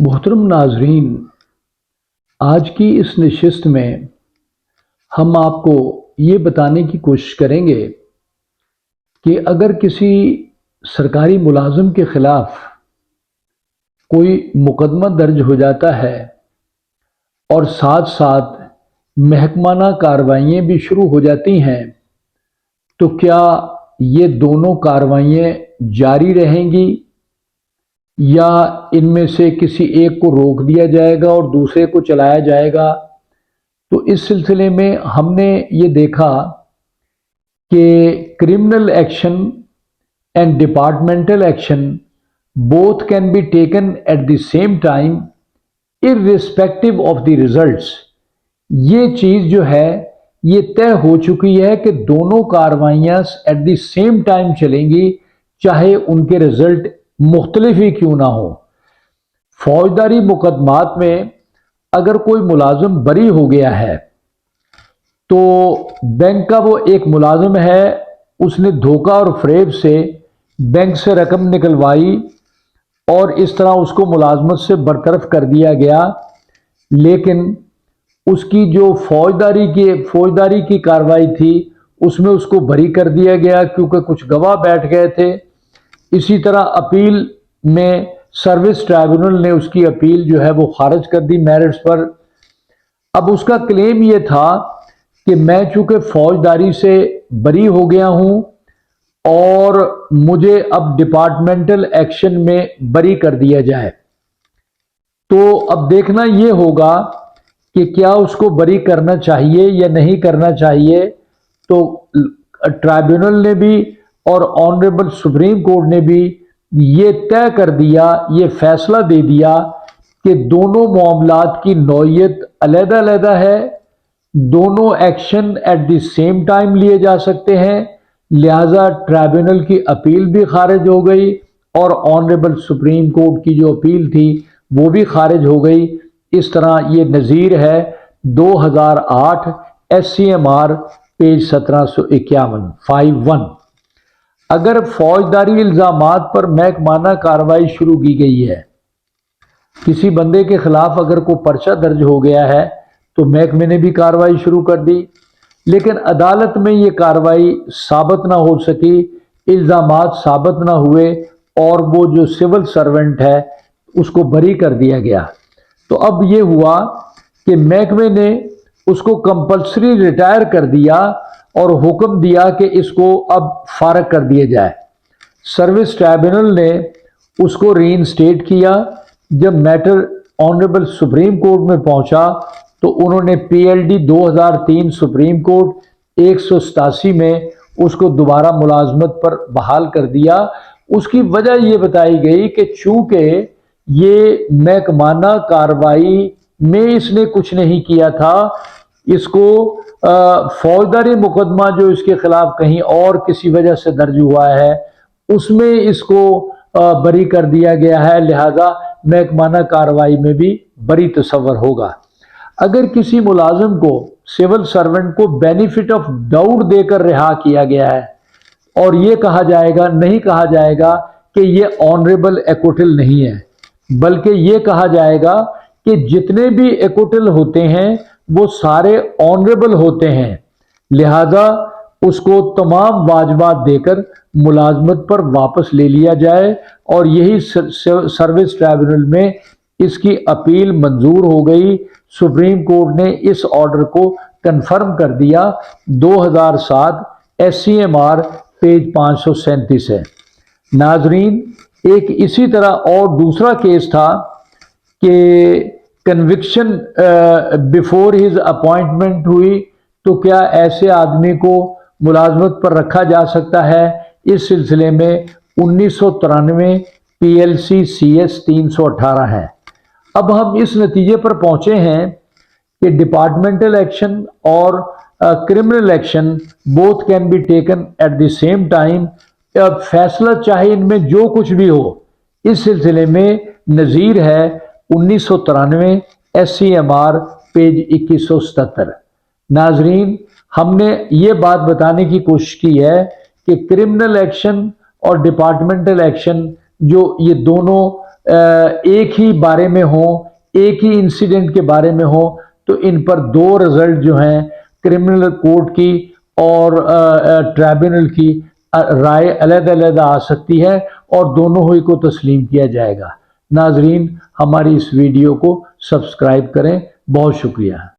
محترم ناظرین، آج کی اس نشست میں ہم آپ کو یہ بتانے کی کوشش کریں گے کہ اگر کسی سرکاری ملازم کے خلاف کوئی مقدمہ درج ہو جاتا ہے اور ساتھ ساتھ محکمانہ کارروائیاں بھی شروع ہو جاتی ہیں تو کیا یہ دونوں کارروائیاں جاری رہیں گی یا ان میں سے کسی ایک کو روک دیا جائے گا اور دوسرے کو چلایا جائے گا؟ تو اس سلسلے میں ہم نے یہ دیکھا کہ criminal action and departmental action both can be taken at the same time irrespective of the results. یہ چیز جو ہے یہ طے ہو چکی ہے کہ دونوں کارروائیاں ایٹ دی سیم ٹائم چلیں گی، چاہے ان کے رزلٹ مختلف ہی کیوں نہ ہو۔ فوجداری مقدمات میں اگر کوئی ملازم بری ہو گیا ہے تو بینک کا وہ ایک ملازم ہے، اس نے دھوکہ اور فریب سے بینک سے رقم نکلوائی اور اس طرح اس کو ملازمت سے برطرف کر دیا گیا، لیکن اس کی جو فوجداری کی کارروائی تھی اس میں اس کو بری کر دیا گیا کیونکہ کچھ گواہ بیٹھ گئے تھے۔ اسی طرح اپیل میں سروس ٹرائبیونل نے اس کی اپیل جو ہے وہ خارج کر دی میرٹس پر۔ اب اس کا کلیم یہ تھا کہ میں چونکہ فوجداری سے بری ہو گیا ہوں اور مجھے اب ڈپارٹمنٹل ایکشن میں بری کر دیا جائے، تو اب دیکھنا یہ ہوگا کہ کیا اس کو بری کرنا چاہیے یا نہیں کرنا چاہیے۔ تو ٹرائبیونل نے بھی اور آنریبل سپریم کورٹ نے بھی یہ طے کر دیا، یہ فیصلہ دے دیا کہ دونوں معاملات کی نوعیت علیحدہ علیحدہ ہے، دونوں action at the same time لیے جا سکتے ہیں، لہذا ٹرائبیونل کی اپیل بھی خارج ہو گئی اور آنریبل سپریم کورٹ کی جو اپیل تھی وہ بھی خارج ہو گئی۔ اس طرح یہ نظیر ہے 2008 SCMR پیج 1751 51۔ اگر فوجداری الزامات پر محکمانہ کارروائی شروع کی گئی ہے، کسی بندے کے خلاف اگر کوئی پرچہ درج ہو گیا ہے تو محکمے نے بھی کارروائی شروع کر دی، لیکن عدالت میں یہ کارروائی ثابت نہ ہو سکی، الزامات ثابت نہ ہوئے اور وہ جو سول سرونٹ ہے اس کو بری کر دیا گیا، تو اب یہ ہوا کہ محکمے نے اس کو کمپلسری ریٹائر کر دیا اور حکم دیا کہ اس کو اب فارغ کر دیا جائے۔ سروس ٹرائبیونل نے اس کو ری انسٹیٹ کیا۔ جب میٹر آنریبل سپریم کورٹ میں پہنچا تو انہوں نے PLD 2003 سپریم کورٹ 187 میں اس کو دوبارہ ملازمت پر بحال کر دیا۔ اس کی وجہ یہ بتائی گئی کہ چونکہ یہ محکمانہ کارروائی میں اس نے کچھ نہیں کیا تھا، اس کو فوجداری مقدمہ جو اس کے خلاف کہیں اور کسی وجہ سے درج ہوا ہے اس میں اس کو بری کر دیا گیا ہے، لہذا محکمانہ کارروائی میں بھی بری تصور ہوگا۔ اگر کسی ملازم کو سول سرونٹ کو بینیفٹ آف ڈاؤٹ دے کر رہا کیا گیا ہے اور یہ کہا جائے گا، نہیں کہا جائے گا کہ یہ آنریبل ایکوٹل نہیں ہے، بلکہ یہ کہا جائے گا کہ جتنے بھی ایکوٹل ہوتے ہیں وہ سارے آنریبل ہوتے ہیں، لہذا اس کو تمام واجبات دے کر ملازمت پر واپس لے لیا جائے، اور یہی سروس ٹرائبیونل میں اس کی اپیل منظور ہو گئی۔ سپریم کورٹ نے اس آرڈر کو کنفرم کر دیا۔ 2007 SCMR پیج 537 ہے۔ ناظرین، ایک اسی طرح اور دوسرا کیس تھا کہ کنوکشن بیفور ہز اپوائنٹمنٹ ہوئی تو کیا ایسے آدمی کو ملازمت پر رکھا جا سکتا ہے؟ اس سلسلے میں 1993 PLC CS 318 ہے۔ اب ہم اس نتیجے پر پہنچے ہیں کہ ڈپارٹمنٹل ایکشن اور criminal action both can be taken at the same time. فیصلہ چاہے ان میں جو کچھ بھی ہو، اس سلسلے میں نظیر ہے 1993 SCMR پیج 2177۔ ناظرین، ہم نے یہ بات بتانے کی کوشش کی ہے کہ کرمنل ایکشن اور ڈپارٹمنٹل ایکشن جو یہ دونوں ایک ہی بارے میں ہوں، ایک ہی انسیڈنٹ کے بارے میں ہوں، تو ان پر دو رزلٹ جو ہیں کرمنل کورٹ کی اور ٹریبونل کی رائے علیحدہ علیحدہ آ سکتی ہے اور دونوں ہی کو تسلیم کیا جائے گا۔ ناظرین، ہماری اس ویڈیو کو سبسکرائب کریں۔ بہت شکریہ۔